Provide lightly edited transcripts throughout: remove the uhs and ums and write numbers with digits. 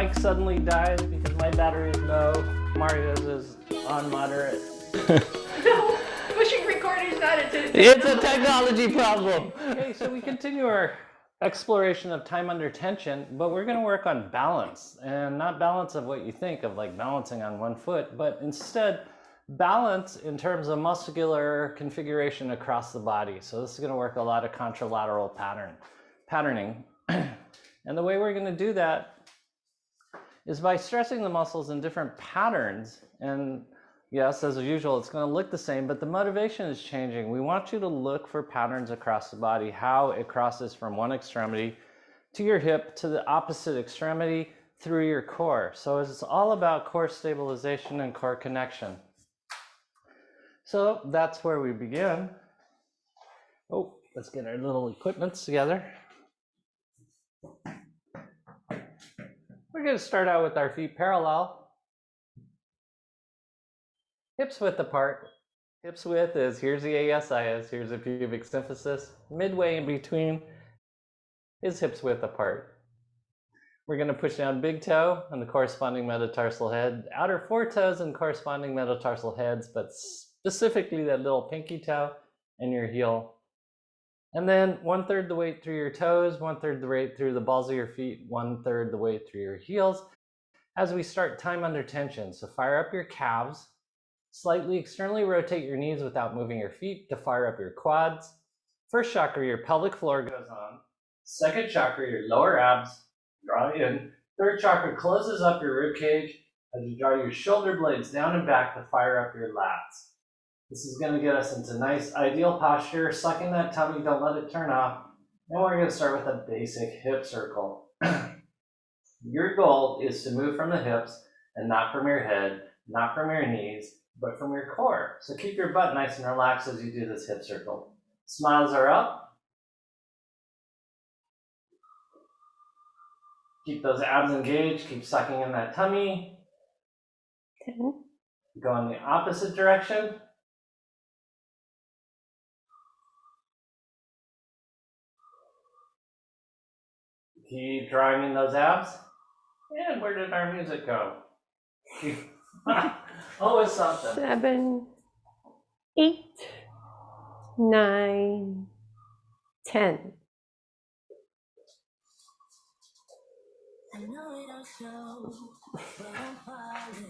mic suddenly dies because my battery is low. Mario's is on moderate. No, pushing record is not a It's a technology problem. Okay, so we continue our exploration of time under tension, but we're going to work on balance, and not balance of what you think of, like balancing on one foot, but instead balance in terms of muscular configuration across the body. So this is going to work a lot of contralateral patterning. And the way we're going to do that is by stressing the muscles in different patterns. And yes, as usual, it's going to look the same, but the motivation is changing. We want you to look for patterns across the body, how it crosses from one extremity to your hip to the opposite extremity through your core. So it's all about core stabilization and core connection. So that's where we begin. Oh, let's get our little equipments together. We're going to start out with our feet parallel. Hips width apart. Hips width is, here's the ASIS, here's the pubic symphysis. Midway in between is hips width apart. We're going to push down big toe and the corresponding metatarsal head, outer four toes and corresponding metatarsal heads, but specifically that little pinky toe and your heel. And then 1/3 the weight through your toes, 1/3 the weight through the balls of your feet, 1/3 the weight through your heels as we start time under tension. So fire up your calves, slightly externally rotate your knees without moving your feet to fire up your quads. First chakra, your pelvic floor goes on. Second chakra, your lower abs, draw in. Third chakra closes up your rib cage as you draw your shoulder blades down and back to fire up your lats. This is going to get us into nice ideal posture, sucking that tummy, don't let it turn off. And we're going to start with a basic hip circle. Your goal is to move from the hips and not from your head, not from your knees, but from your core. So keep your butt nice and relaxed as you do this hip circle. Smiles are up. Keep those abs engaged, keep sucking in that tummy. Okay. Go in the opposite direction. Keep drawing in those abs. And where did our music go? Always something. 7, 8, 9, 10.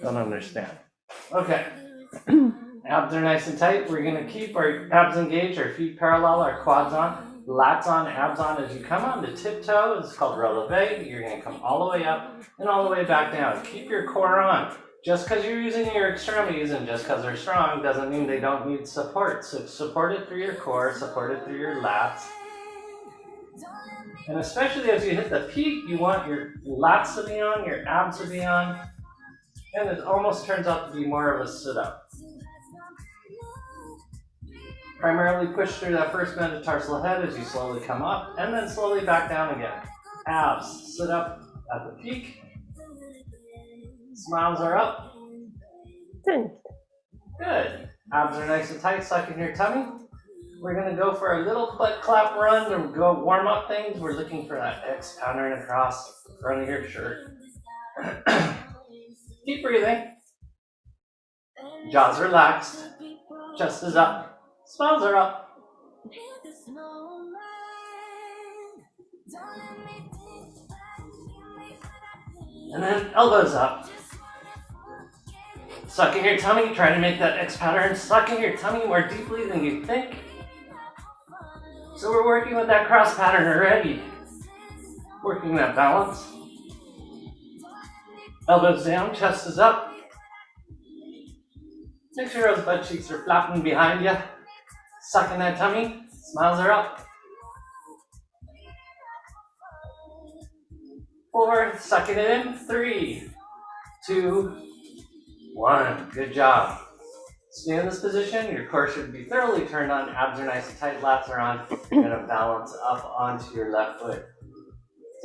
Don't understand. Okay. Abs are nice and tight. We're going to keep our abs engaged, our feet parallel, our quads on, lats on, abs on. As you come on to tiptoe, it's called releve. You're going to come all the way up and all the way back down. Keep your core on. Just because you're using your extremities and just because they're strong doesn't mean they don't need support. So support it through your core, support it through your lats. And especially as you hit the peak, you want your lats to be on, your abs to be on. And it almost turns out to be more of a sit-up. Primarily push through that first metatarsal head as you slowly come up, and then slowly back down again. Abs, sit up at the peak. Smiles are up. 10. Good. Abs are nice and tight, suck in your tummy. We're going to go for a little butt clap run to go warm up things. We're looking for that X pattern across the front of your shirt. Keep breathing. Jaws relaxed. Chest is up. Smiles are up. And then elbows up. Suck in your tummy. Try to make that X pattern. Suck in your tummy more deeply than you think. So we're working with that cross pattern already. Working that balance. Elbows down, chest is up. Make sure those butt cheeks are flapping behind you. Suck in that tummy. Smiles are up. 4, sucking it in. 3, 2, 1. Good job. Stay in this position. Your core should be thoroughly turned on. Abs are nice and tight. Lats are on. You're going to balance up onto your left foot.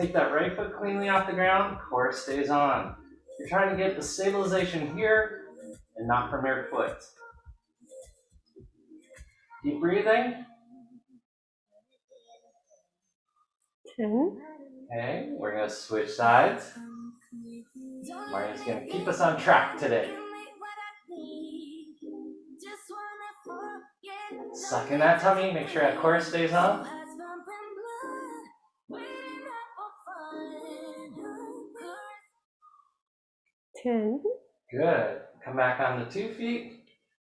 Take that right foot cleanly off the ground. Core stays on. You're trying to get the stabilization here and not from your foot. Keep breathing. 10. Okay, we're going to switch sides. Mario's going to keep us on track today. Suck in that tummy, make sure that core stays on. 10. Good. Come back on the 2 feet.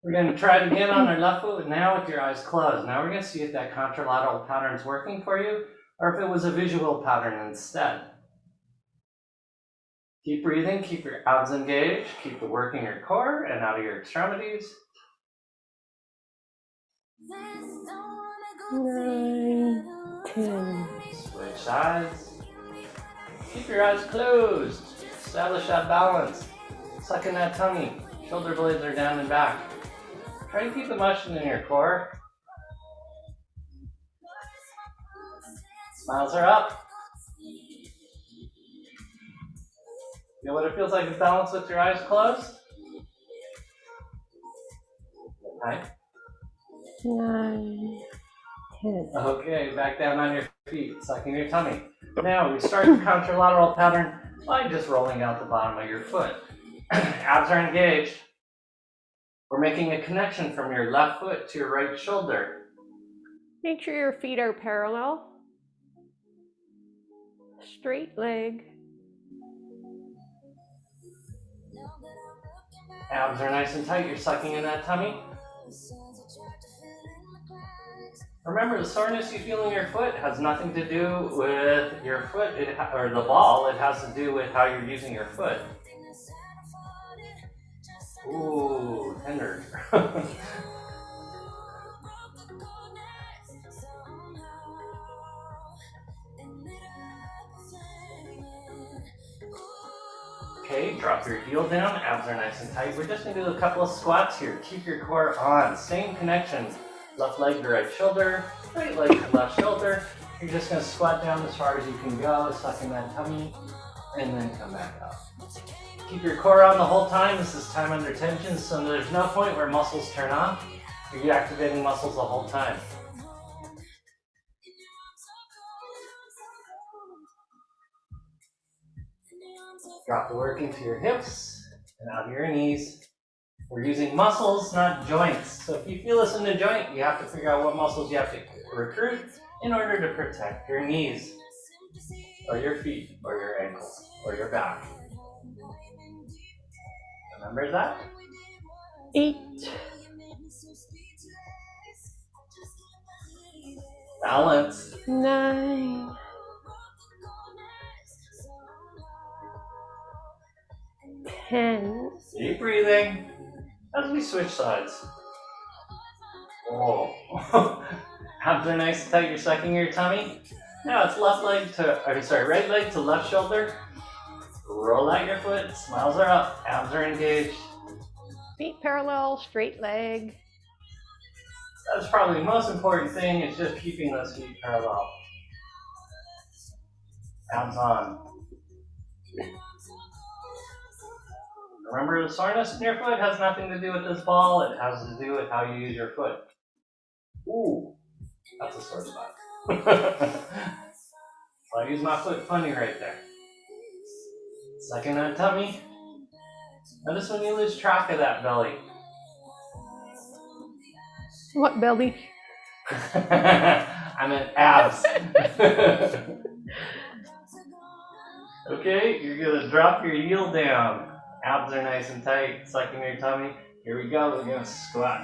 We're going to try it again on our left foot now with your eyes closed. Now we're going to see if that contralateral pattern is working for you or if it was a visual pattern instead. Keep breathing, keep your abs engaged, keep working your core and out of your extremities. 9, 10. Switch sides. Keep your eyes closed. Establish that balance. Suck in that tummy. Shoulder blades are down and back. Try to keep the motion in your core. Smiles are up. Feel what it feels like to balance with your eyes closed? Right. 9, 10. Okay, back down on your feet, sucking your tummy. Now we start the contralateral pattern by just rolling out the bottom of your foot. Abs are engaged. We're making a connection from your left foot to your right shoulder. Make sure your feet are parallel. Straight leg. Abs are nice and tight. You're sucking in that tummy. Remember, the soreness you feel in your foot has nothing to do with your foot or the ball. It has to do with how you're using your foot. Ooh, tender. Okay, drop your heel down. Abs are nice and tight. We're just going to do a couple of squats here. Keep your core on. Same connection. Left leg to right shoulder, right leg to left shoulder. You're just going to squat down as far as you can go, sucking that tummy, and then come back up. Keep your core on the whole time. This is time under tension, so there's no point where muscles turn on. You're activating muscles the whole time. Drop the work into your hips and out of your knees. We're using muscles, not joints. So if you feel this in the joint, you have to figure out what muscles you have to recruit in order to protect your knees, or your feet, or your ankles, or your back. Remember that? 8. Balance. 9. 10. Keep breathing as we switch sides. Whoa. Abs are nice and tight. You're sucking your tummy. Now it's right leg to left shoulder. Roll out your foot. Smiles are up. Abs are engaged. Feet parallel, straight leg. That's probably the most important thing, is just keeping those feet parallel. Abs on. Remember, the soreness in your foot has nothing to do with this ball. It has to do with how you use your foot. Ooh, that's a sore spot. So I use my foot funny right there. Sucking that tummy. Notice when you lose track of that belly. What belly? I meant abs. Okay, you're gonna drop your heel down. Abs are nice and tight, sucking your tummy. Here we go, we're gonna squat.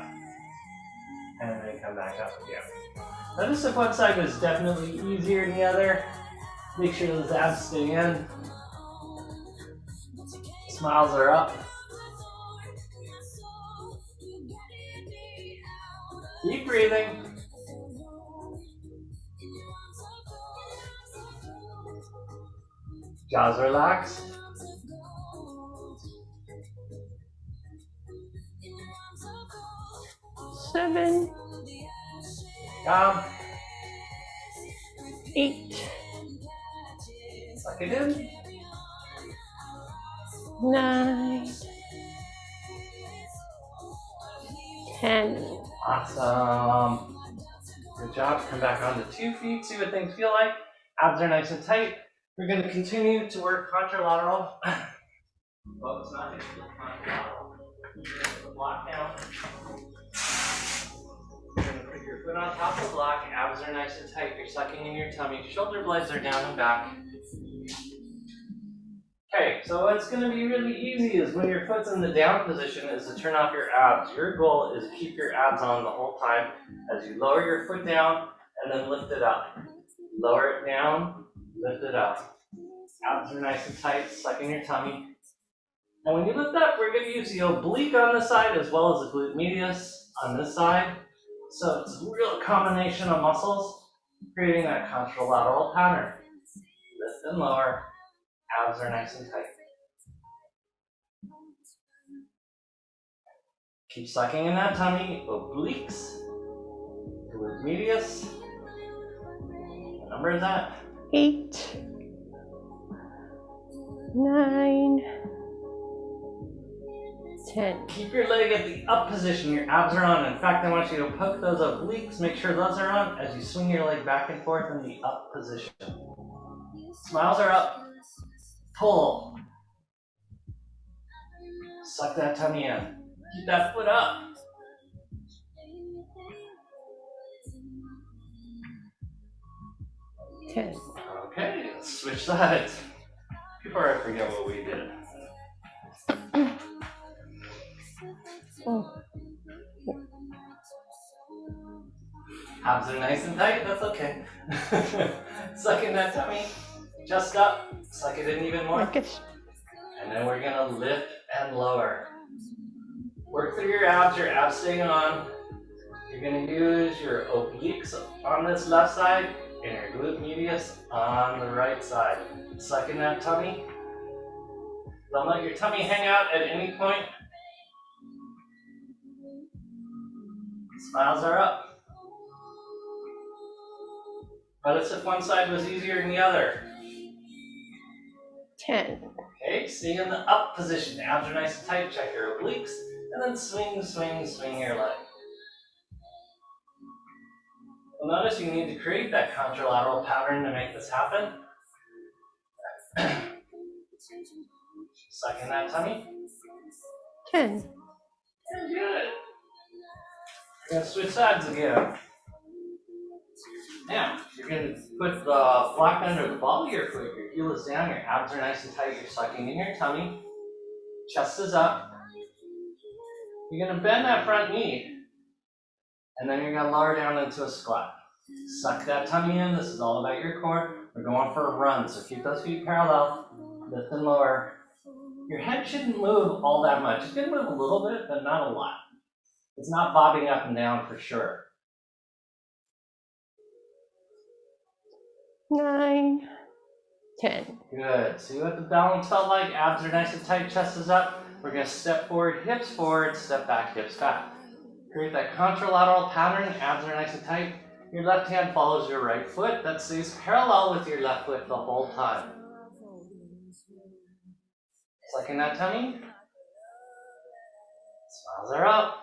And then come back up again. Notice if one side is definitely easier than the other. Make sure those abs stay in. Smiles are up. Keep breathing. Jaws relaxed. Seven. 8. Suck it in. 9. 10. Awesome. Good job. Come back onto 2 feet. See what things feel like. Abs are nice and tight. We're going to continue to work contralateral Focus not hitting the front bottom. The block down. You're going to put your foot on top of the block. Abs are nice and tight. You're sucking in your tummy. Shoulder blades are down and back. Okay, so what's going to be really easy is when your foot's in the down position is to turn off your abs. Your goal is to keep your abs on the whole time as you lower your foot down and then lift it up. Lower it down, lift it up. Abs are nice and tight, suck in your tummy. And when you lift up, we're going to use the oblique on this side as well as the glute medius on this side. So it's a real combination of muscles creating that contralateral pattern. Lift and lower. Abs are nice and tight. Keep sucking in that tummy. Obliques. Glute medius. What number is that? 8, 9, 10. Keep your leg at the up position. Your abs are on. In fact, I want you to poke those obliques. Make sure those are on as you swing your leg back and forth in the up position. Smiles are up. Pull. Suck that tummy in. Keep that foot up. Ten. Okay, let's switch sides. Before I forget what we did. Oh. Abs are nice and tight, that's okay. Suck in that tummy. Just up. Suck it in even more. And then we're gonna lift and lower. Work through your abs staying on. You're gonna use your obliques on this left side and your glute medius on the right side. Suck in that tummy. Don't let your tummy hang out at any point. Smiles are up. Notice if one side was easier than the other. 10. Okay, stay in the up position. Abs are nice and tight. Check your obliques. And then swing, swing, swing your leg. You'll notice you need to create that contralateral pattern to make this happen. Suck in that tummy. 10. Very good. We're going to switch sides again. Now, you're going to put the block under the ball of your foot. Your heel is down. Your abs are nice and tight. You're sucking in your tummy. Chest is up. You're going to bend that front knee. And then you're going to lower down into a squat. Suck that tummy in. This is all about your core. We're going for a run, so keep those feet parallel. Lift and lower. Your head shouldn't move all that much. It's going to move a little bit, but not a lot. It's not bobbing up and down for sure. 9, 10. Good. See what the balance felt like? Abs are nice and tight, chest is up. We're going to step forward, step back, hips back. Create that contralateral pattern. Abs are nice and tight. Your left hand follows your right foot. That stays parallel with your left foot the whole time. Suck in that tummy. Smiles are up.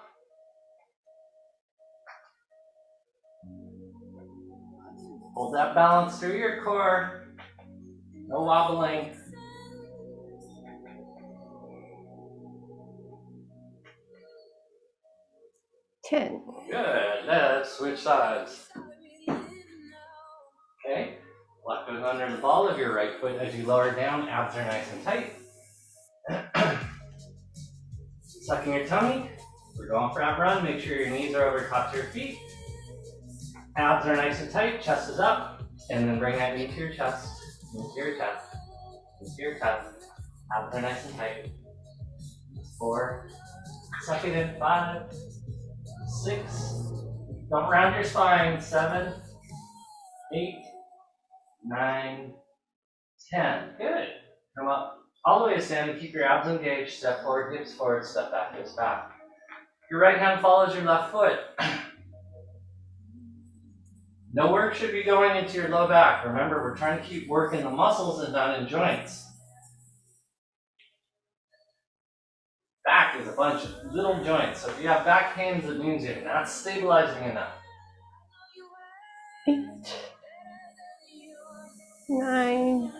Hold that balance through your core. No wobbling. Ten. Good. Let's switch sides. Okay. Left goes under the ball of your right foot as you lower down. Abs are nice and tight. Sucking your tummy. We're going for that run. Make sure your knees are over top of your feet. Abs are nice and tight. Chest is up. And then bring that knee to your chest. Knee to your chest. Knee to your chest. Abs are nice and tight. 4. Suck it in. 5. 6. Don't round your spine. 7. 8. 9. 10. Good. Come up all the way to standing. Keep your abs engaged. Step forward, hips forward. Step back, hips back. Your right hand follows your left foot. No work should be going into your low back. Remember, we're trying to keep working the muscles and not in joints. Back is a bunch of little joints. So if you have back pains, it means you're not stabilizing enough. 8, 9,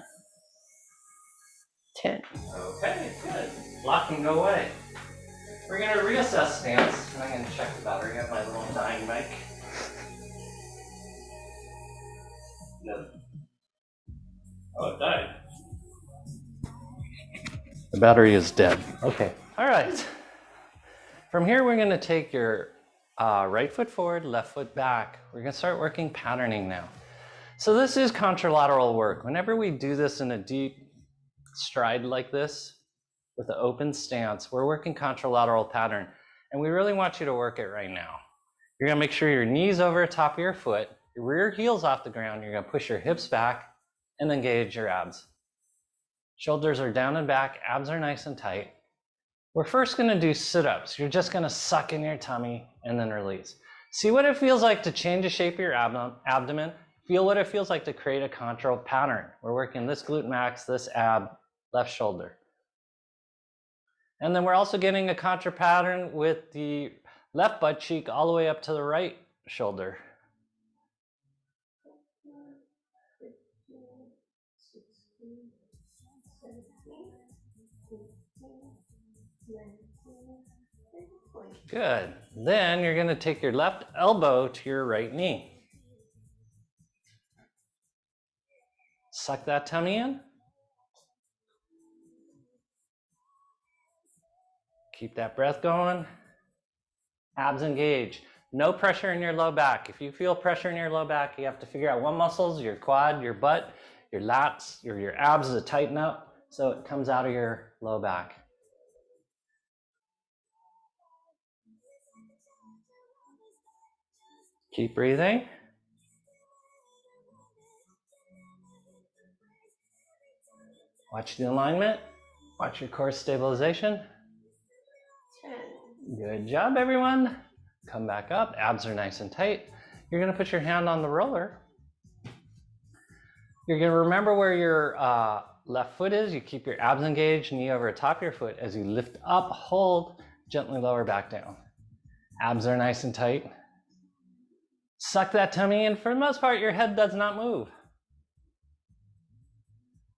10. Okay, good. Lock can go away. We're gonna reassess stance, and I'm gonna check the battery at my little dying mic. Good. Oh, it died. The battery is dead. Okay. All right. From here, we're gonna take your right foot forward, left foot back. We're gonna start working patterning now. So this is contralateral work. Whenever we do this in a deep stride like this, with an open stance, we're working contralateral pattern. And we really want you to work it right now. You're gonna make sure your knees over the top of your foot, your rear heel's off the ground, you're gonna push your hips back and engage your abs. Shoulders are down and back, abs are nice and tight. We're first gonna do sit-ups. You're just gonna suck in your tummy and then release. See what it feels like to change the shape of your abdomen. Feel what it feels like to create a contour pattern. We're working this glute max, this ab, left shoulder. And then we're also getting a contour pattern with the left butt cheek all the way up to the right shoulder. Good. Then you're going to take your left elbow to your right knee. Suck that tummy in. Keep that breath going. Abs engage. No pressure in your low back. If you feel pressure in your low back, you have to figure out what muscles, your quad, your butt, your lats, your abs to tighten up so it comes out of your low back. Keep breathing. Watch the alignment. Watch your core stabilization. 10. Good job, everyone. Come back up. Abs are nice and tight. You're going to put your hand on the roller. You're going to remember where your left foot is. You keep your abs engaged, knee over the top of your foot. As you lift up, hold, gently lower back down. Abs are nice and tight. Suck that tummy in. For the most part, your head does not move.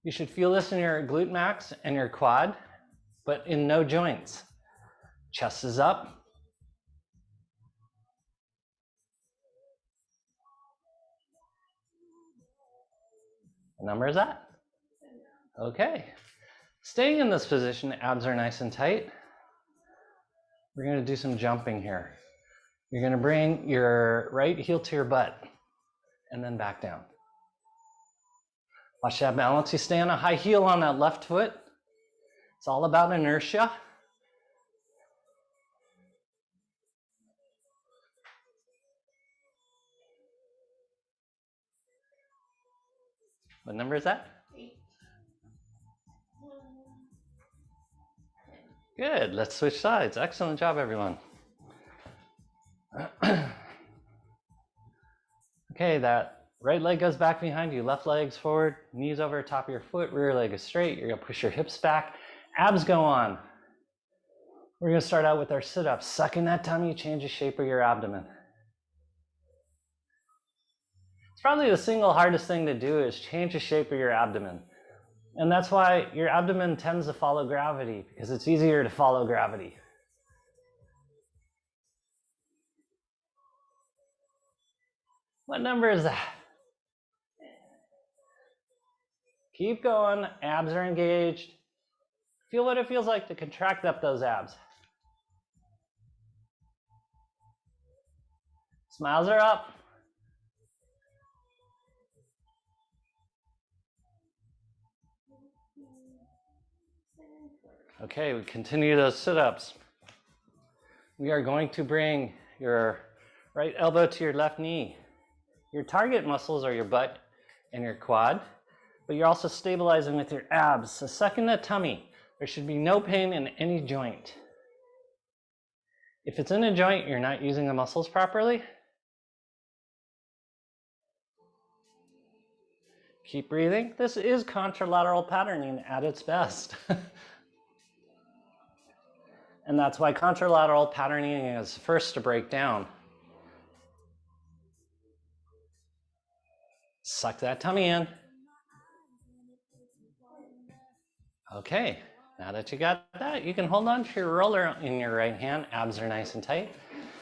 You should feel this in your glute max and your quad, but in no joints. Chest is up. What number is that? Okay. Staying in this position, abs are nice and tight. We're going to do some jumping here. You're going to bring your right heel to your butt and then back down. Watch that balance. You stay on a high heel on that left foot. It's all about inertia. What number is that? 8. Good. Let's switch sides. Excellent job, everyone. Okay, that right leg goes back behind you, left leg's forward, knees over top of your foot, rear leg is straight. You're gonna push your hips back, abs go on. We're gonna start out with our sit-ups. Suck in that tummy, change the shape of your abdomen. It's probably the single hardest thing to do is change the shape of your abdomen. And that's why your abdomen tends to follow gravity, because it's easier to follow gravity. What number is that? Keep going, abs are engaged. Feel what it feels like to contract up those abs. Smiles are up. Okay, we continue those sit-ups. We are going to bring your right elbow to your left knee. Your target muscles are your butt and your quad, but you're also stabilizing with your abs. So suck in the tummy. There should be no pain in any joint. If it's in a joint, you're not using the muscles properly. Keep breathing. This is contralateral patterning at its best. And that's why contralateral patterning is first to break down. Suck that tummy in. Okay, now that you got that, you can hold on to your roller in your right hand. Abs are nice and tight.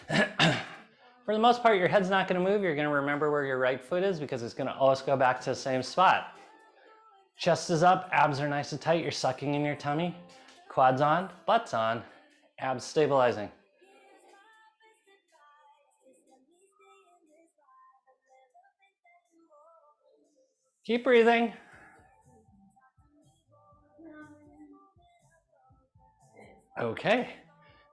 For the most part, your head's not going to move. You're going to remember where your right foot is because it's going to always go back to the same spot. Chest is up, abs are nice and tight. You're sucking in your tummy. Quads on, butt's on, abs stabilizing. Keep breathing. Okay,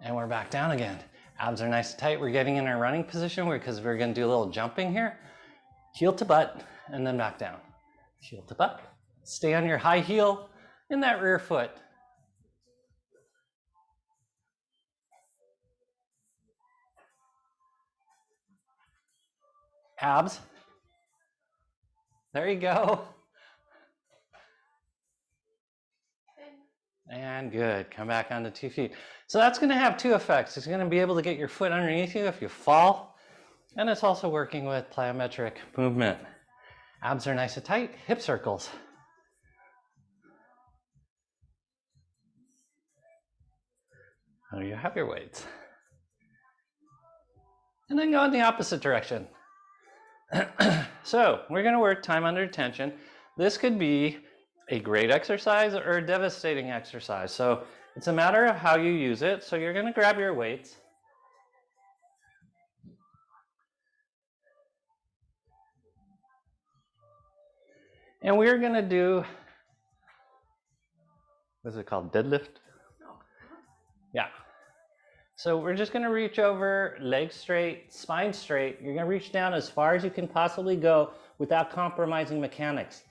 and we're back down again. Abs are nice and tight. We're getting in our running position because we're going to do a little jumping here. Heel to butt, and then back down. Heel to butt. Stay on your high heel in that rear foot. Abs. There you go. And good. Come back onto 2 feet. So that's going to have two effects. It's going to be able to get your foot underneath you if you fall, and it's also working with plyometric movement. Abs are nice and tight. Hip circles. Oh, you have your weights. And then go in the opposite direction. So we're going to work time under tension. This could be a great exercise or a devastating exercise. So it's a matter of how you use it. So you're going to grab your weights. And we're going to do, what's it called, deadlift? Yeah. So we're just going to reach over, legs straight, spine straight. You're going to reach down as far as you can possibly go without compromising mechanics.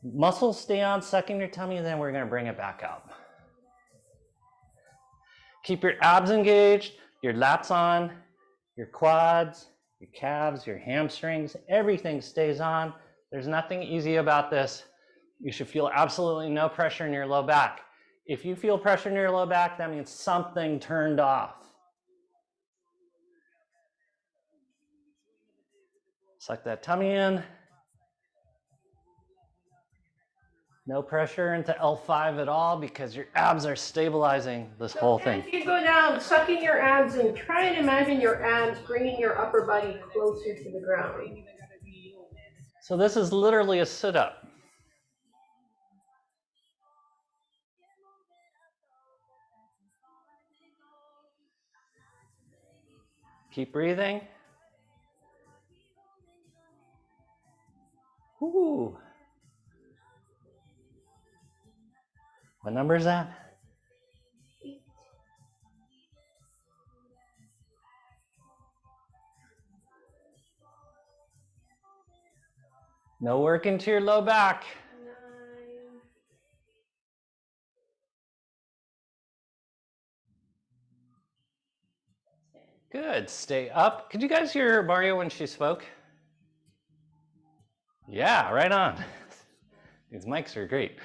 Muscles stay on, sucking your tummy, and then we're going to bring it back up. Keep your abs engaged, your lats on, your quads, your calves, your hamstrings, everything stays on. There's nothing easy about this. You should feel absolutely no pressure in your low back. If you feel pressure in your low back, that means something turned off. Suck that tummy in. No pressure into L5 at all because your abs are stabilizing this whole thing. As you go down, sucking your abs and try and imagine your abs bringing your upper body closer to the ground. So this is literally a sit-up. Keep breathing. Ooh. What number is that? No work into your low back. 9. Good. Stay up. Could you guys hear Mario when she spoke? Yeah, right on. These mics are great.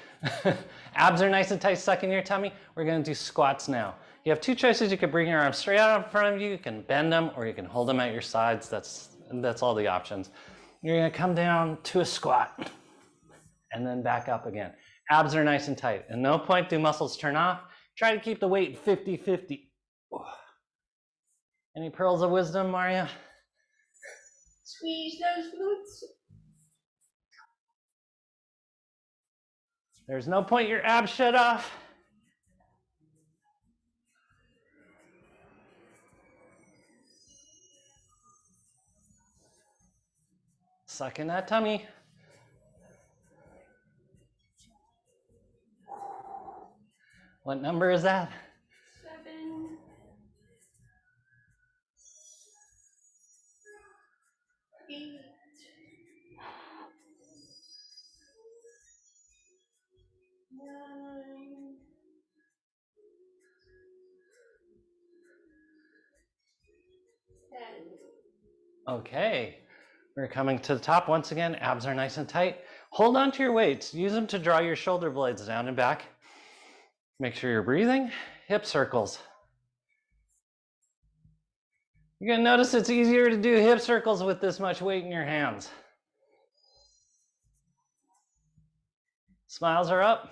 Abs are nice and tight, suck in your tummy. We're going to do squats now. You have two choices. You can bring your arms straight out in front of you. You can bend them, or you can hold them at your sides. That's all the options. You're going to come down to a squat and then back up again. Abs are nice and tight. At no point do muscles turn off. Try to keep the weight 50-50. Any pearls of wisdom, Maria? Squeeze those glutes. There's no point your abs shut off. Suck in that tummy. What number is that? 7. 8. 9. 10. Okay, we're coming to the top once again. Abs are nice and tight. Hold on to your weights. Use them to draw your shoulder blades down and back. Make sure you're breathing. Hip circles. You're going to notice it's easier to do hip circles with this much weight in your hands. Smiles are up.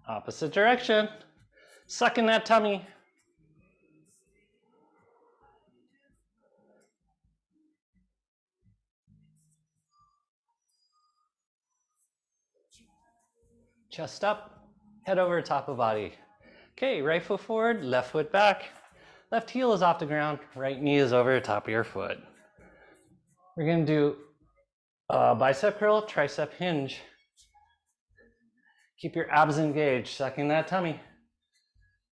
Opposite direction. Suck in that tummy. Chest up, head over top of body. Okay, right foot forward, left foot back. Left heel is off the ground, right knee is over the top of your foot. We're gonna do a bicep curl, tricep hinge. Keep your abs engaged, sucking that tummy.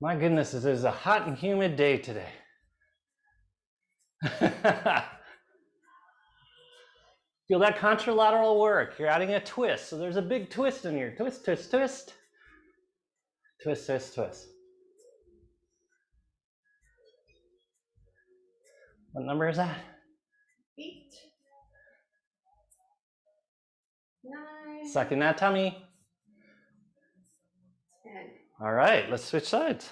My goodness, this is a hot and humid day today. Feel that contralateral work. You're adding a twist, so there's a big twist in here. Twist, twist, twist. Twist, twist, twist. What number is that? 8, 9, Sucking that tummy. 10. All right, let's switch sides.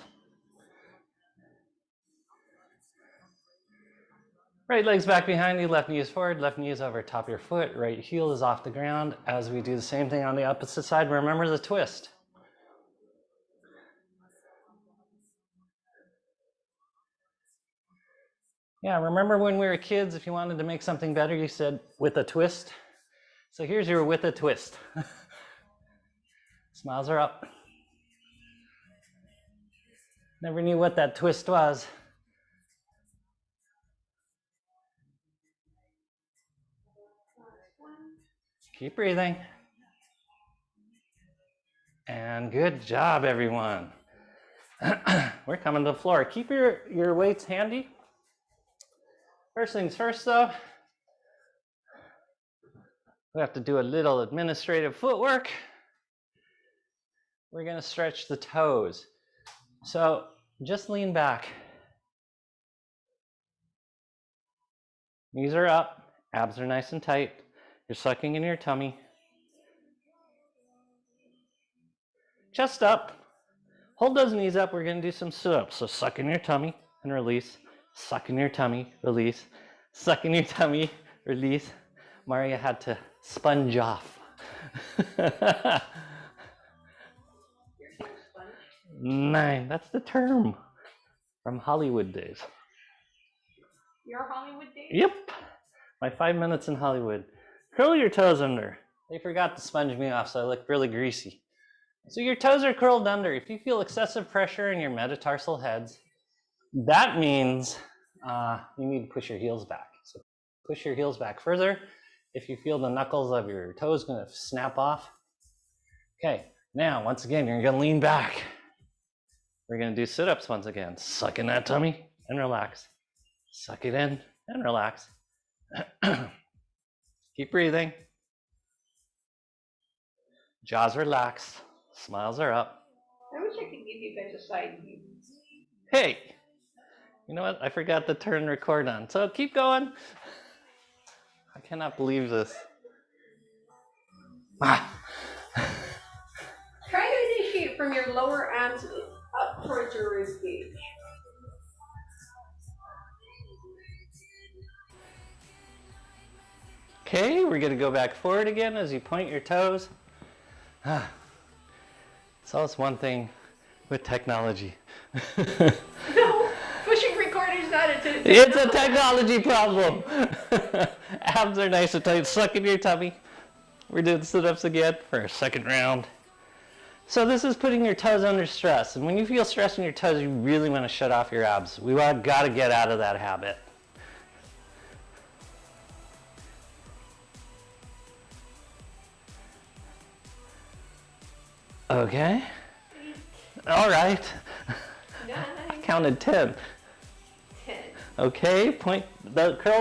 Right leg's back behind you, left knee is forward, left knee is over top of your foot, right heel is off the ground. As we do the same thing on the opposite side, remember the twist. Yeah, remember when we were kids, if you wanted to make something better, you said with a twist? So here's your with a twist. Smiles are up. Never knew what that twist was. Keep breathing. And good job, everyone. We're coming to the floor. Keep your weights handy. First things first, though, we have to do a little administrative footwork. We're going to stretch the toes. So just lean back. Knees are up, abs are nice and tight. You're sucking in your tummy. Chest up. Hold those knees up. We're going to do some sit-ups. So suck in your tummy and release. Suck in your tummy, release. Suck in your tummy, release. Maria had to sponge off. Nine, that's the term from Hollywood days. Your Hollywood days? Yep, my 5 minutes in Hollywood. Curl your toes under. They forgot to sponge me off, so I look really greasy. So your toes are curled under. If you feel excessive pressure in your metatarsal heads, that means you need to push your heels back. So push your heels back further. If you feel the knuckles of your toes going to snap off. Okay, now once again, you're going to lean back. We're going to do sit-ups once again. Suck in that tummy and relax. Suck it in and relax. Keep breathing. Jaws relaxed. Smiles are up. I wish I could give you guys a side view. Hey, you know what? I forgot to turn record on. So keep going. I cannot believe this. Try to initiate from your lower abs up towards your rib cage. Okay, we're going to go back forward again as you point your toes. It's always one thing with technology. No, pushing record is not a It's a technology problem. Abs are nice and tight. Suck in your tummy. We're doing sit-ups again for a second round. So this is putting your toes under stress. And when you feel stress in your toes, you really want to shut off your abs. We got to get out of that habit. Okay. All right. 9, I counted 10. 10. Okay, curl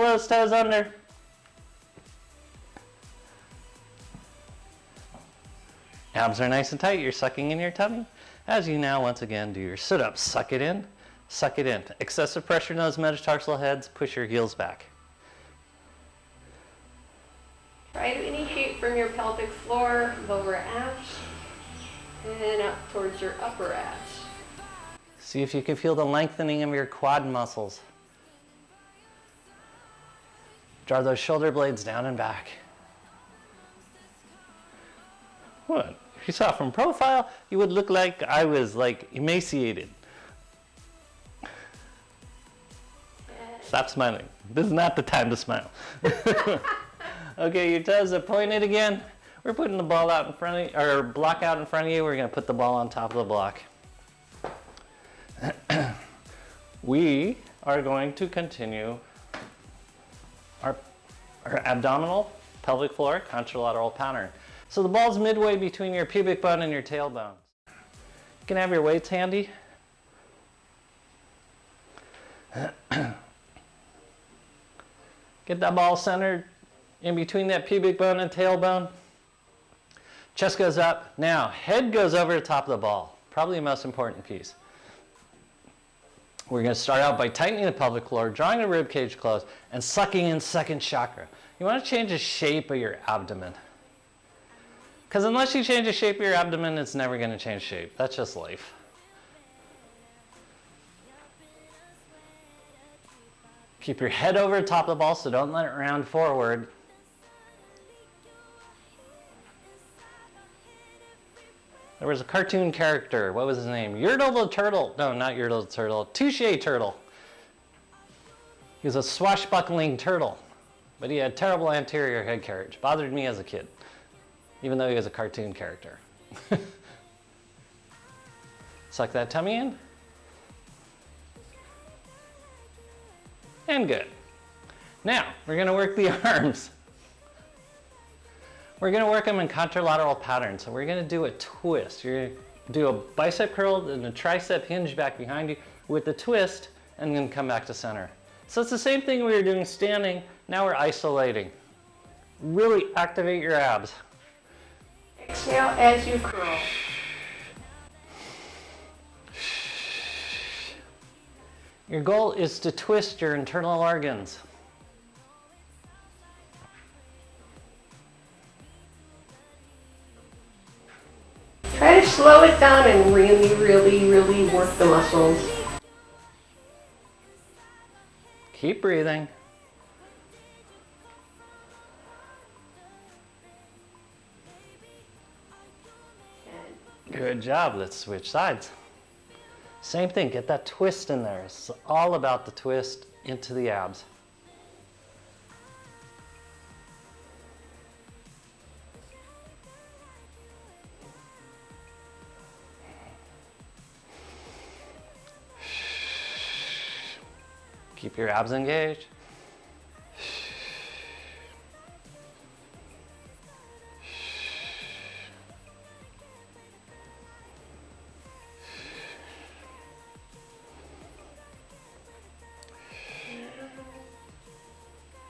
those toes under. Abs are nice and tight. You're sucking in your tummy. As you now once again do your sit-ups. Suck it in, suck it in. Excessive pressure in those metatarsal heads. Push your heels back. Try to initiate from your pelvic floor, lower abs, and up towards your upper abs. See if you can feel the lengthening of your quad muscles. Draw those shoulder blades down and back. What? If you saw it from profile, you would look like I was like emaciated. Stop smiling. This is not the time to smile. Okay, your toes are pointed again. We're putting the ball out in front of you, or block out in front of you. We're going to put the ball on top of the block. We are going to continue our abdominal, pelvic floor, contralateral pattern. So the ball's midway between your pubic bone and your tailbone. You can have your weights handy. Get that ball centered in between that pubic bone and tailbone. Chest goes up. Now, head goes over the top of the ball. Probably the most important piece. We're going to start out by tightening the pelvic floor, drawing the rib cage close, and sucking in second chakra. You want to change the shape of your abdomen. Because unless you change the shape of your abdomen, it's never going to change shape. That's just life. Keep your head over the top of the ball, so don't let it round forward. There was a cartoon character. What was his name? Yertle the Turtle. No, not Yertle the Turtle. Touche Turtle. He was a swashbuckling turtle, but he had terrible anterior head carriage. Bothered me as a kid, even though he was a cartoon character. Suck that tummy in. And good. Now, we're going to work the arms. We're going to work them in contralateral patterns. So we're going to do a twist. You're going to do a bicep curl and a tricep hinge back behind you with the twist, and then come back to center. So it's the same thing we were doing standing. Now we're isolating. Really activate your abs. Exhale as you curl. Your goal is to twist your internal organs. Try to slow it down and really, really, really work the muscles. Keep breathing. Good job. Let's switch sides. Same thing, get that twist in there. It's all about the twist into the abs. Keep your abs engaged.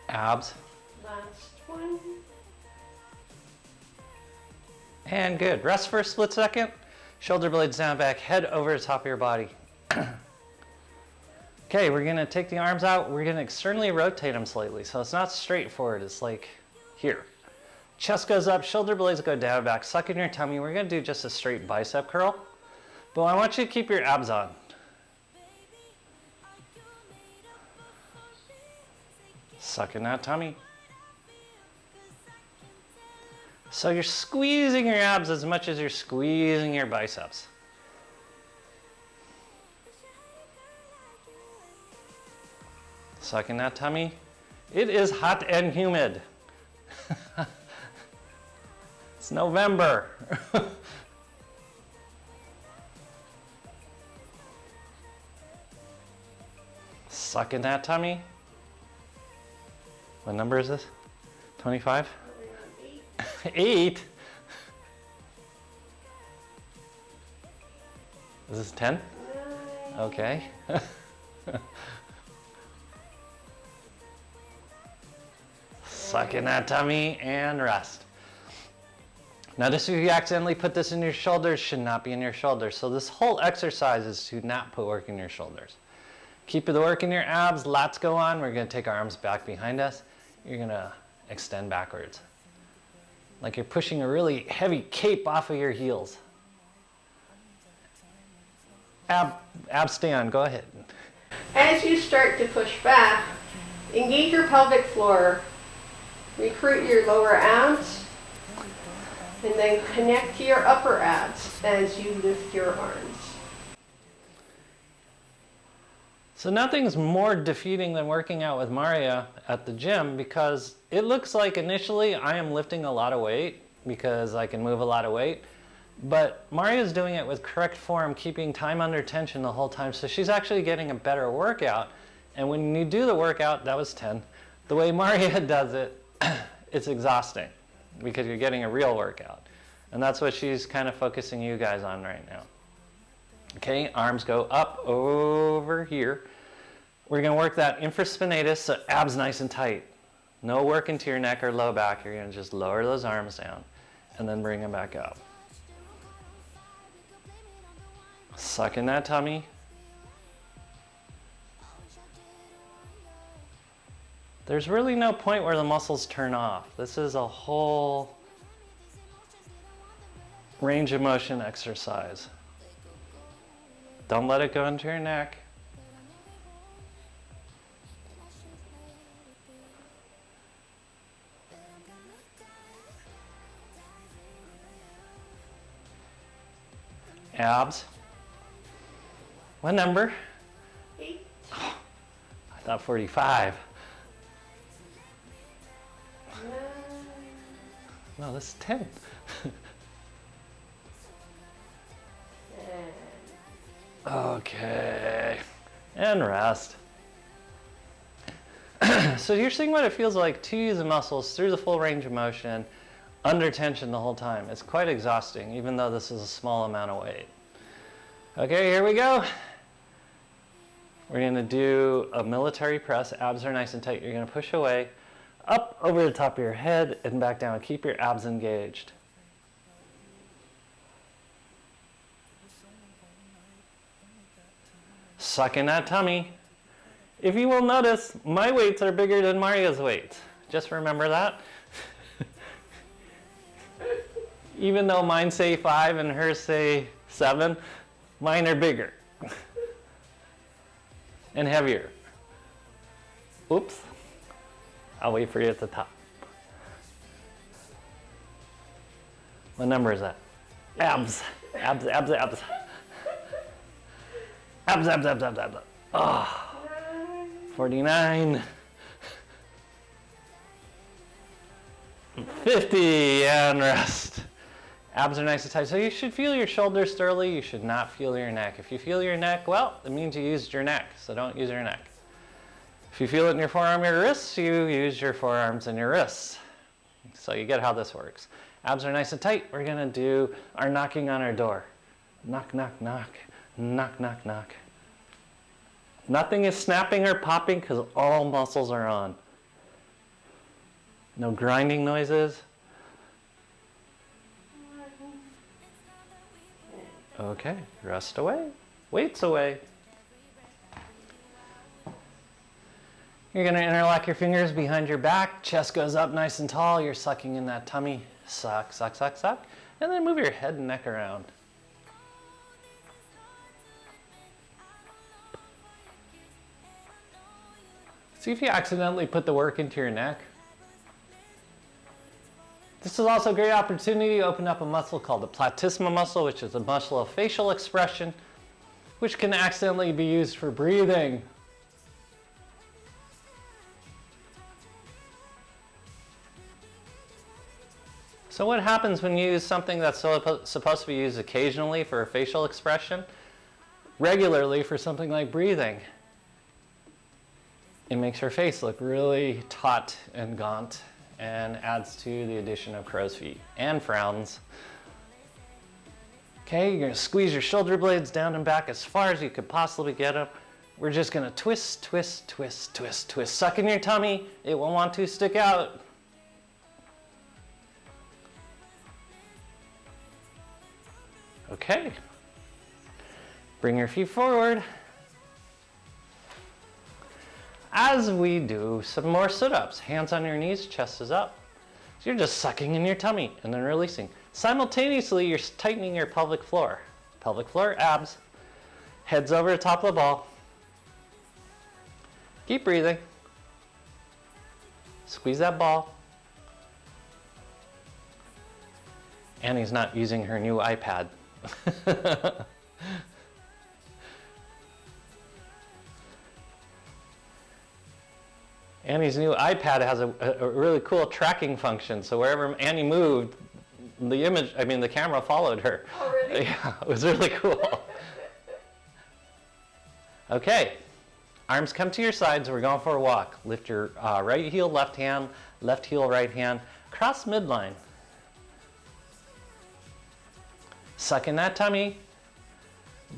Abs. Last one. And good. Rest for a split second. Shoulder blades down, back, head over the top of your body. Okay, we're going to take the arms out. We're going to externally rotate them slightly. So it's not straight forward. It's like here. Chest goes up, shoulder blades go down, back, suck in your tummy. We're going to do just a straight bicep curl. But I want you to keep your abs on. Suck in that tummy. So you're squeezing your abs as much as you're squeezing your biceps. Suck in that tummy. It is hot and humid. It's November. Suck in that tummy. What number is this? 25? 8? Is this 10? Okay. Suck in that tummy and rest. Notice if you accidentally put this in your shoulders, should not be in your shoulders. So this whole exercise is to not put work in your shoulders. Keep the work in your abs, lats go on. We're going to take our arms back behind us. You're going to extend backwards. Like you're pushing a really heavy cape off of your heels. Ab stand, go ahead. As you start to push back, engage your pelvic floor. Recruit your lower abs. And then connect to your upper abs as you lift your arms. So nothing's more defeating than working out with Maria at the gym, because it looks like initially I am lifting a lot of weight because I can move a lot of weight, but Maria's doing it with correct form, keeping time under tension the whole time, so she's actually getting a better workout. And when you do the workout, that was 10, the way Maria does it, it's exhausting because you're getting a real workout. And that's what she's kind of focusing you guys on right now. Okay, arms go up over here. We're going to work that infraspinatus, so abs nice and tight. No work into your neck or low back. You're going to just lower those arms down and then bring them back up. Suck in that tummy. There's really no point where the muscles turn off. This is a whole range of motion exercise. Don't let it go into your neck. Abs. What number? 8. Oh, I thought 45. No, this is 10. Okay. And rest. So you're seeing what it feels like to use the muscles through the full range of motion, under tension the whole time. It's quite exhausting, even though this is a small amount of weight. Okay, here we go. We're going to do a military press. Abs are nice and tight. You're going to push away, up over the top of your head and back down. Keep your abs engaged. Suck in that tummy. If you will notice, my weights are bigger than Maria's weights. Just remember that. Even though mine say 5 and hers say 7, mine are bigger and heavier. Oops. I'll wait for you at the top. What number is that? Abs. Abs, abs, abs. Abs, abs, abs, abs, abs. Oh, 49. 50, and rest. Abs are nice and tight. So you should feel your shoulders thoroughly. You should not feel your neck. If you feel your neck, well, it means you used your neck. So don't use your neck. If you feel it in your forearm or your wrists, you use your forearms and your wrists. So you get how this works. Abs are nice and tight. We're going to do our knocking on our door. Knock, knock, knock. Knock, knock, knock. Nothing is snapping or popping because all muscles are on. No grinding noises. Okay, rest away. Weights away. You're going to interlock your fingers behind your back. Chest goes up nice and tall. You're sucking in that tummy. Suck, suck, suck, suck. And then move your head and neck around. See if you accidentally put the work into your neck. This is also a great opportunity to open up a muscle called the platysma muscle, which is a muscle of facial expression, which can accidentally be used for breathing. So what happens when you use something that's supposed to be used occasionally for a facial expression, regularly for something like breathing? It makes your face look really taut and gaunt and adds to the addition of crow's feet and frowns. Okay, you're going to squeeze your shoulder blades down and back as far as you could possibly get them. We're just going to twist, twist, twist, twist, twist. Suck in your tummy. It won't want to stick out. Okay. Bring your feet forward. As we do some more sit-ups, hands on your knees, chest is up. So you're just sucking in your tummy and then releasing. Simultaneously, you're tightening your pelvic floor. Pelvic floor, abs. Head's over the top of the ball. Keep breathing. Squeeze that ball. Annie's not using her new iPad. Annie's new iPad has a really cool tracking function. So wherever Annie moved, the camera followed her. Oh, really? Yeah, it was really cool. Okay, arms come to your sides. We're going for a walk. Lift your right heel, left hand, left heel, right hand. Cross midline. Suck in that tummy.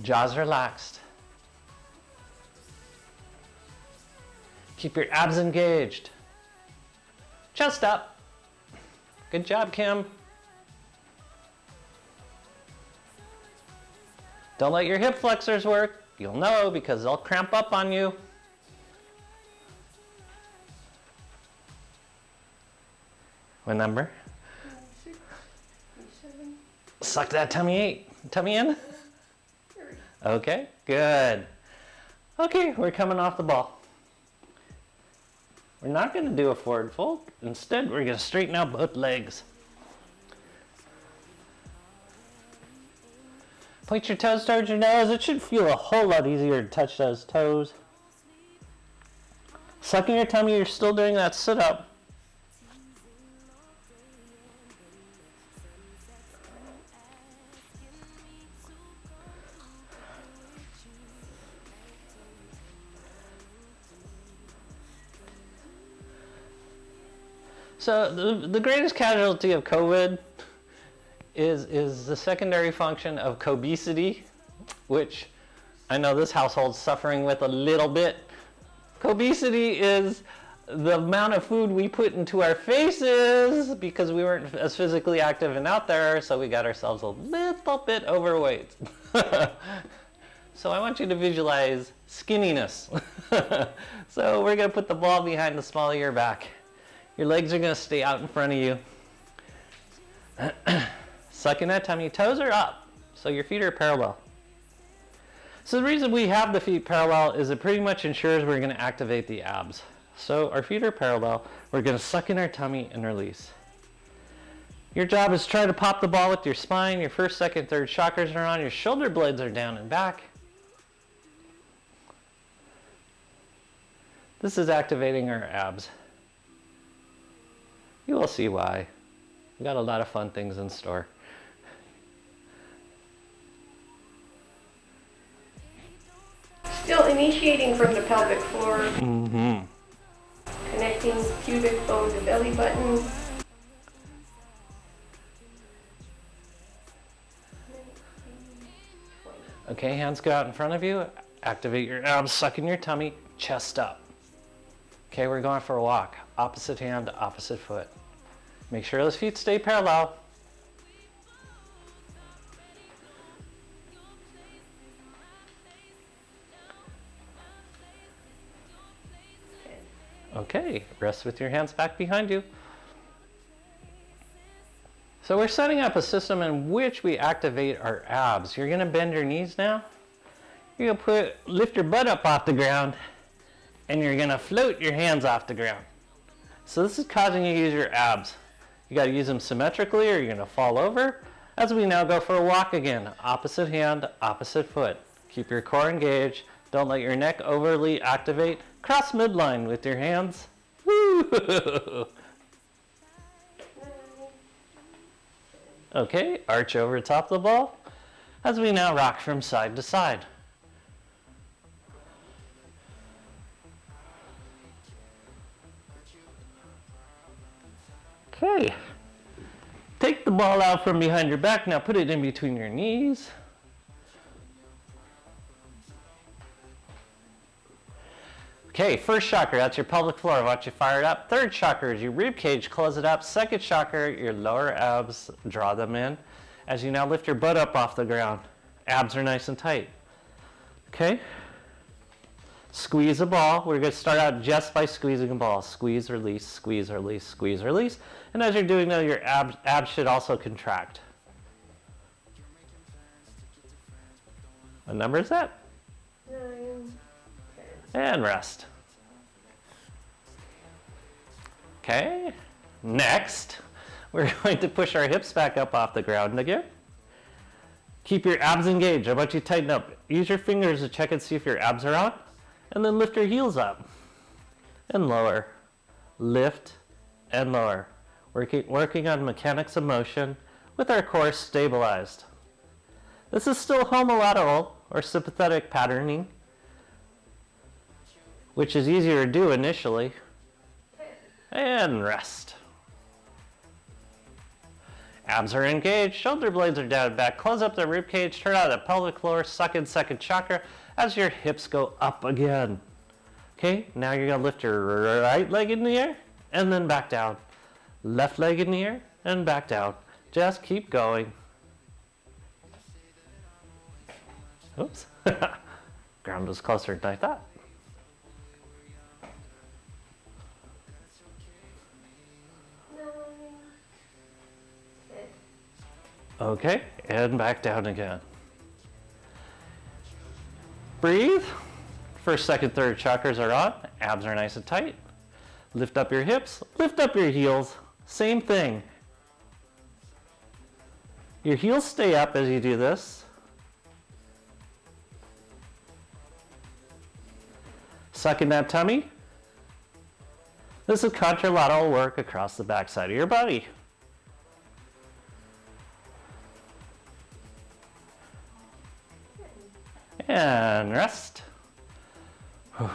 Jaws relaxed. Keep your abs engaged. Chest up. Good job, Kim. Don't let your hip flexors work. You'll know because they'll cramp up on you. What number? 26, 27. Suck that tummy in. 30. Okay, good. Okay, we're coming off the ball. We're not going to do a forward fold. Instead, we're going to straighten out both legs. Point your toes towards your nose. It should feel a whole lot easier to touch those toes. Suck in your tummy. You're still doing that sit-up. So the greatest casualty of COVID is the secondary function of cobesity, which I know this household's suffering with a little bit. Cobesity is the amount of food we put into our faces because we weren't as physically active and out there, so we got ourselves a little bit overweight. So I want you to visualize skinniness. So we're going to put the ball behind the small of your back. Your legs are going to stay out in front of you. Suck in that tummy. Toes are up, so your feet are parallel. So the reason we have the feet parallel is it pretty much ensures we're going to activate the abs. So our feet are parallel. We're going to suck in our tummy and release. Your job is to try to pop the ball with your spine. Your first, second, third chakras are on. Your shoulder blades are down and back. This is activating our abs. You will see why. We got a lot of fun things in store. Still initiating from the pelvic floor. Mm-hmm. Connecting pubic bone to belly button. Okay, hands go out in front of you. Activate your abs, suck in your tummy, chest up. Okay, we're going for a walk. Opposite hand, opposite foot. Make sure those feet stay parallel. Okay, rest with your hands back behind you. So we're setting up a system in which we activate our abs. You're gonna bend your knees now. You're gonna lift your butt up off the ground and you're gonna float your hands off the ground. So this is causing you to use your abs. You gotta use them symmetrically or you're gonna fall over. As we now go for a walk again, opposite hand, opposite foot. Keep your core engaged. Don't let your neck overly activate. Cross midline with your hands. Woo! Okay, arch over top the ball as we now rock from side to side. Okay, take the ball out from behind your back. Now put it in between your knees. Okay, first chakra, that's your pelvic floor. Watch you fire it up. Third chakra is your rib cage. Close it up. Second chakra, your lower abs. Draw them in. As you now lift your butt up off the ground. Abs are nice and tight. Okay. Squeeze a ball. We're going to start out just by squeezing a ball. Squeeze, release, squeeze, release, squeeze, release. And as you're doing that, your abs should also contract. What number is that? 9. And rest. Okay, next, we're going to push our hips back up off the ground again. Keep your abs engaged. I want you to tighten up. Use your fingers to check and see if your abs are on. And then lift your heels up and lower. Lift and lower. Working on mechanics of motion with our core stabilized. This is still homolateral or sympathetic patterning, which is easier to do initially. And rest. Abs are engaged, shoulder blades are down and back. Close up the rib cage, turn out the pelvic floor, suck in second chakra as your hips go up again. Okay, now you're gonna lift your right leg in the air and then back down. Left leg in the air and back down. Just keep going. Oops. Ground was closer than I thought. Okay, and back down again. Breathe. First, second, third chakras are on. Abs are nice and tight. Lift up your hips, lift up your heels. Same thing. Your heels stay up as you do this. Suck in that tummy. This is contralateral work across the backside of your body. And rest. All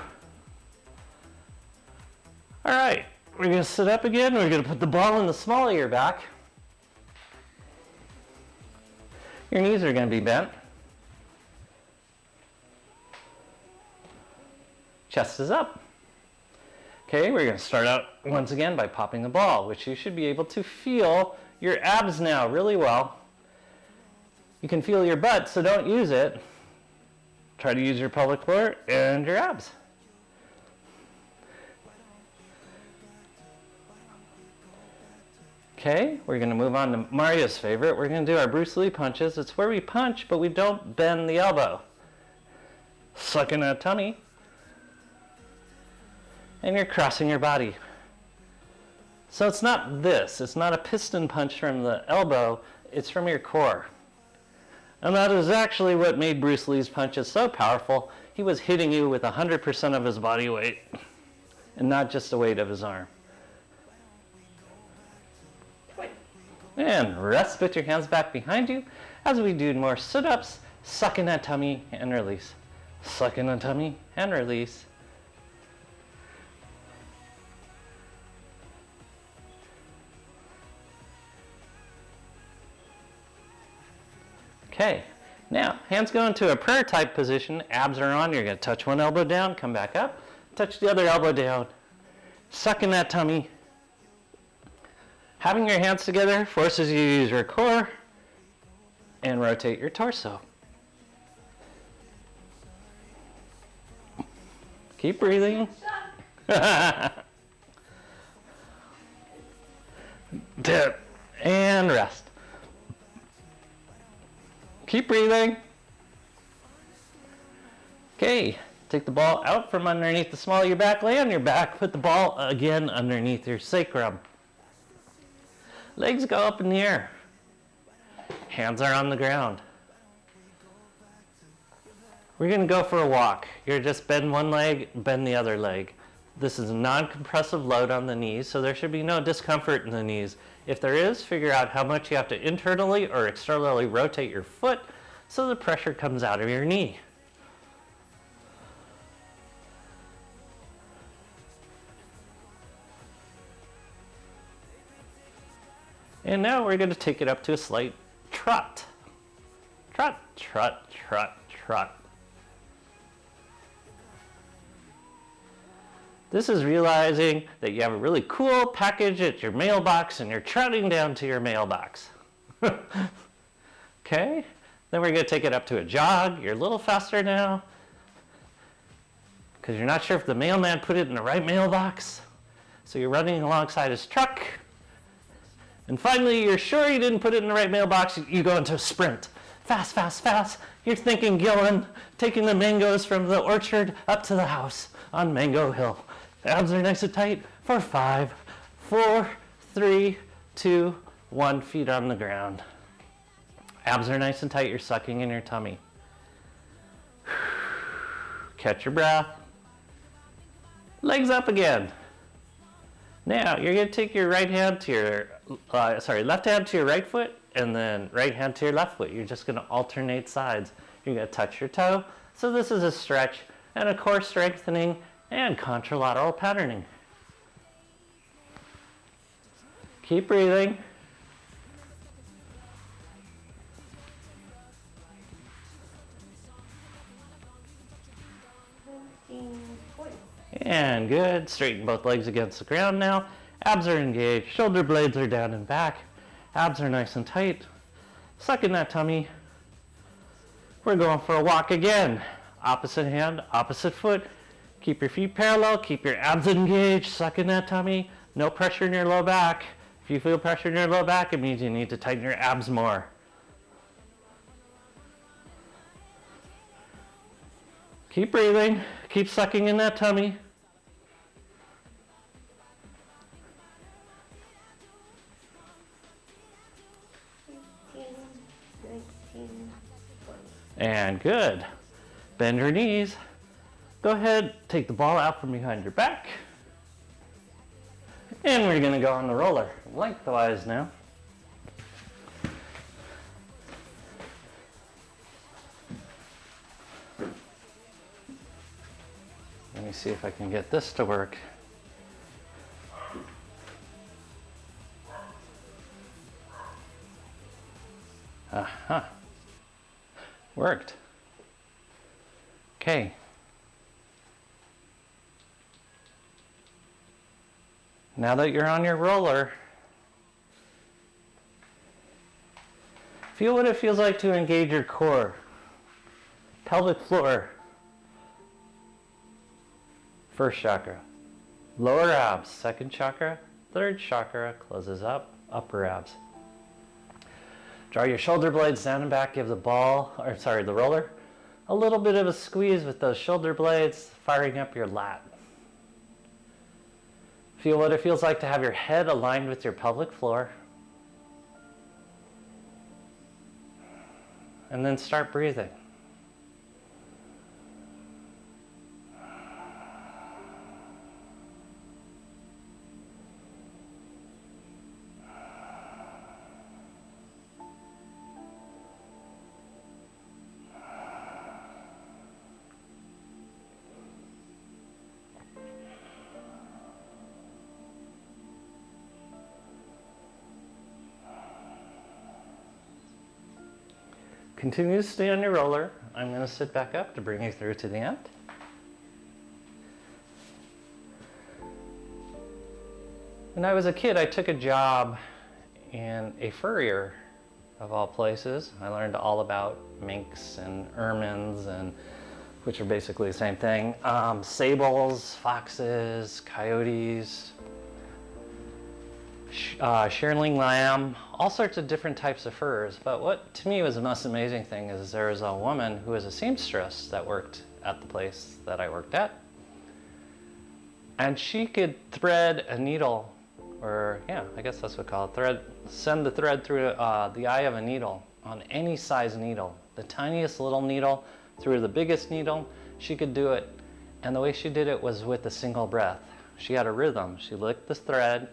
right, we're going to sit up again. We're going to put the ball in the small of your back. Your knees are going to be bent. Chest is up. Okay, we're going to start out once again by popping the ball, which you should be able to feel your abs now really well. You can feel your butt, so don't use it. Try to use your pelvic floor and your abs. Okay, we're going to move on to Mario's favorite. We're going to do our Bruce Lee punches. It's where we punch, but we don't bend the elbow. Suck in that tummy. And you're crossing your body. So it's not this. It's not a piston punch from the elbow. It's from your core. And that is actually what made Bruce Lee's punches so powerful. He was hitting you with 100% of his body weight and not just the weight of his arm. And rest, put your hands back behind you as we do more sit-ups. Suck in that tummy and release. Suck in the tummy and release. Okay, now hands go into a prayer type position. Abs are on. You're going to touch one elbow down, come back up, touch the other elbow down. Suck in that tummy. Having your hands together forces you to use your core and rotate your torso. Keep breathing. Dip and rest. Keep breathing. Okay, take the ball out from underneath the small of your back, lay on your back, put the ball again underneath your sacrum. Legs go up in the air. Hands are on the ground. We're going to go for a walk. You're just bend one leg, bend the other leg. This is a non-compressive load on the knees, so there should be no discomfort in the knees. If there is, figure out how much you have to internally or externally rotate your foot so the pressure comes out of your knee. And now we're going to take it up to a slight trot. Trot, trot, trot, trot. This is realizing that you have a really cool package at your mailbox and you're trotting down to your mailbox. Okay, then we're going to take it up to a jog. You're a little faster now because you're not sure if the mailman put it in the right mailbox. So you're running alongside his truck. And finally, you're sure you didn't put it in the right mailbox. You go into a sprint. Fast, fast, fast. You're thinking Gillen, taking the mangoes from the orchard up to the house on Mango Hill. Abs are nice and tight for 5, 4, 3, 2, 1 feet on the ground. Abs are nice and tight, you're sucking in your tummy. Catch your breath. Legs up again. Now, you're gonna take your left hand to your right foot, and then right hand to your left foot. You're just gonna alternate sides. You're gonna touch your toe. So this is a stretch and a core strengthening and contralateral patterning. Keep breathing. And good. Straighten both legs against the ground now. Abs are engaged. Shoulder blades are down and back. Abs are nice and tight. Suck in that tummy. We're going for a walk again. Opposite hand, opposite foot. Keep your feet parallel. Keep your abs engaged. Suck in that tummy. No pressure in your low back. If you feel pressure in your low back, it means you need to tighten your abs more. Keep breathing. Keep sucking in that tummy. And good. Bend your knees. Go ahead, take the ball out from behind your back. And we're gonna go on the roller, lengthwise now. Let me see if I can get this to work. Aha. Worked. Okay. Now that you're on your roller, feel what it feels like to engage your core, pelvic floor, first chakra, lower abs, second chakra, third chakra closes up, upper abs. Draw your shoulder blades down and back, give the roller a little bit of a squeeze with those shoulder blades, firing up your lat. Feel what it feels like to have your head aligned with your pelvic floor. And then start breathing. Continue to stay on your roller. I'm going to sit back up to bring you through to the end. When I was a kid, I took a job in a furrier, of all places. I learned all about minks and ermines, which are basically the same thing. Sables, foxes, coyotes, shearling lamb, all sorts of different types of furs. But what to me was the most amazing thing is there was a woman who was a seamstress that worked at the place that I worked at. And she could thread a needle, or yeah, I guess that's what we call it, send the thread through the eye of a needle on any size needle. The tiniest little needle through the biggest needle, she could do it. And the way she did it was with a single breath. She had a rhythm. She licked the thread,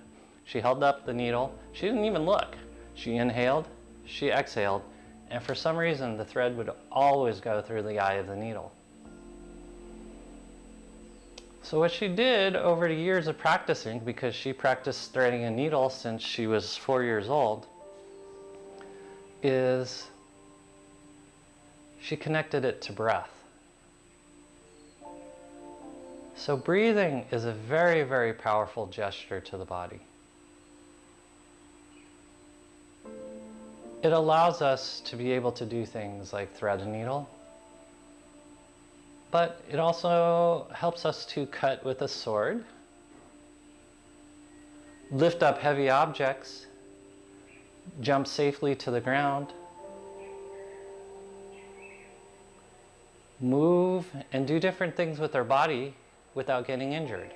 she held up the needle, she didn't even look. She inhaled, she exhaled, and for some reason the thread would always go through the eye of the needle. So what she did over the years of practicing, because she practiced threading a needle since she was 4 years old, is she connected it to breath. So breathing is a very, very powerful gesture to the body. It allows us to be able to do things like thread a needle, but it also helps us to cut with a sword, lift up heavy objects, jump safely to the ground, move and do different things with our body without getting injured.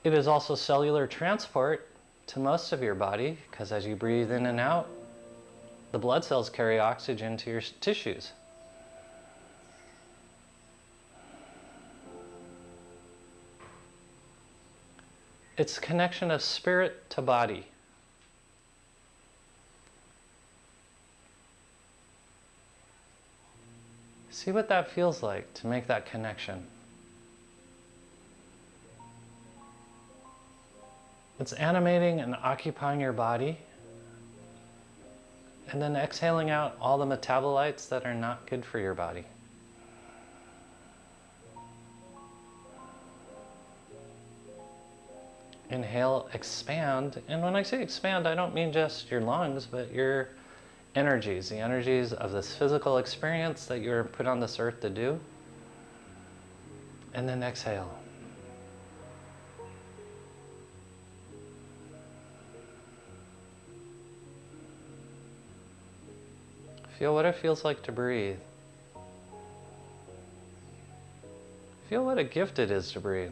It is also cellular transport to most of your body, because as you breathe in and out, the blood cells carry oxygen to your tissues. It's a connection of spirit to body. See what that feels like to make that connection. It's animating and occupying your body, and then exhaling out all the metabolites that are not good for your body. Inhale, expand, and when I say expand, I don't mean just your lungs, but your energies, the energies of this physical experience that you're put on this earth to do. And then exhale. Feel what it feels like to breathe. Feel what a gift it is to breathe.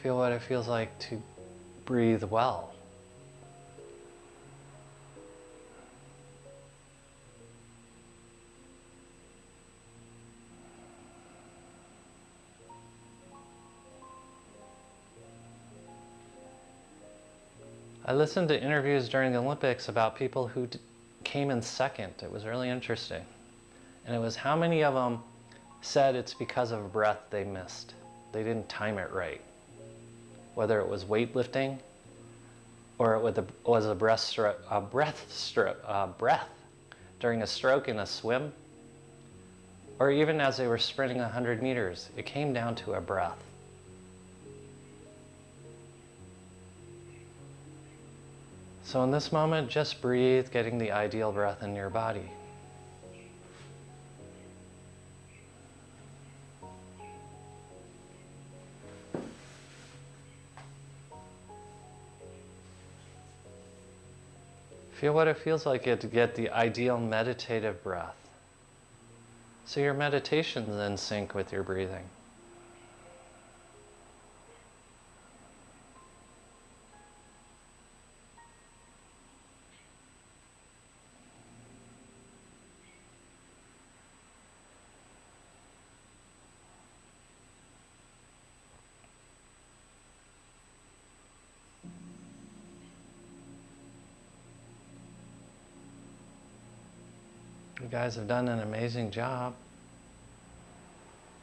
Feel what it feels like to breathe well. I listened to interviews during the Olympics about people who came in second. It was really interesting. And it was how many of them said it's because of a breath they missed. They didn't time it right. Whether it was weightlifting or it was a breath during a stroke in a swim, or even as they were sprinting 100 meters, it came down to a breath. So in this moment, just breathe, getting the ideal breath in your body. Feel what it feels like to get the ideal meditative breath. So your meditation's in sync with your breathing. You guys have done an amazing job.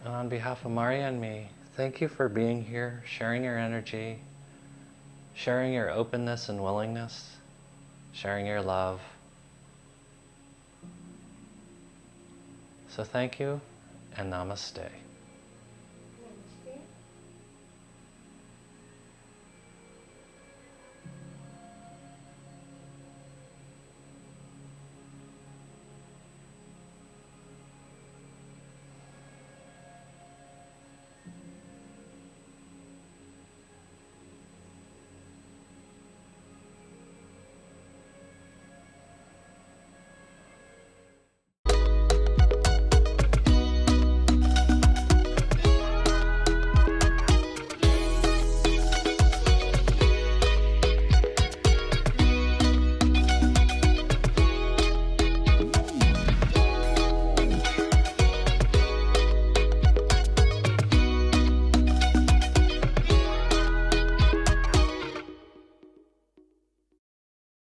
And on behalf of Maria and me, thank you for being here, sharing your energy, sharing your openness and willingness, sharing your love. So thank you and namaste.